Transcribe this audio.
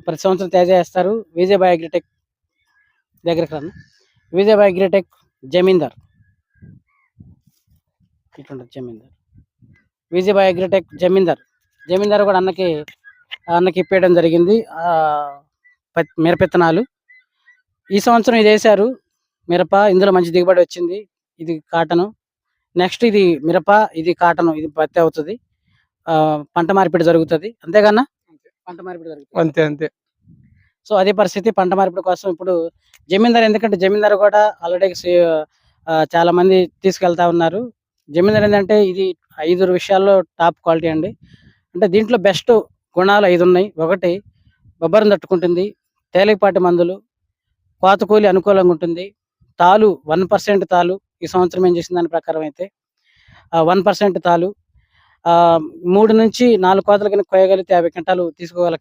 ప్రతి సంవత్సరం తేజ వేస్తారు. విజయబాయి అగ్రిటెక్ దగ్గరికి రాను. విజయబాయి అగ్రిటెక్ జమీందార్ ఇట్లుంటది జమీందార్. విజయబాయి అగ్రిటెక్ జమీందార్ కూడా అన్నకి ఇప్పేయడం జరిగింది. మిరపిత్తనాలు ఈ సంవత్సరం ఇది వేశారు మిరప. ఇందులో మంచి దిగుబడి వచ్చింది. ఇది కాటను. నెక్స్ట్ ఇది మిరప, ఇది కాటను, ఇది పత్తి అవుతుంది. పంట మార్పిడి జరుగుతుంది. అంతేగానా పంట మార్పిడి జరుగుతుంది. అంతే సో అదే పరిస్థితి. పంట మార్పిడి కోసం ఇప్పుడు జమీందార్, ఎందుకంటే జమీందార్ కూడా ఆల్రెడీ చాలా మంది తీసుకెళ్తా ఉన్నారు. జమీందార్ ఏంటంటే ఇది 5 విషయాల్లో టాప్ క్వాలిటీ అండి. అంటే దీంట్లో బెస్ట్ గుణాలు 5 ఉన్నాయి. ఒకటి, బొబ్బరం తట్టుకుంటుంది. తేలికపాటి మందులు, కోత కూలి అనుకూలంగా ఉంటుంది. తాలు 1% తాలు. ఈ సంవత్సరం ఏం చేసిన దాని ప్రకారం అయితే 1% తాలు. 3 నుంచి 4 కోతలు కనుక కోయగలిగితే 50 క్వింటాలు తీసుకోగల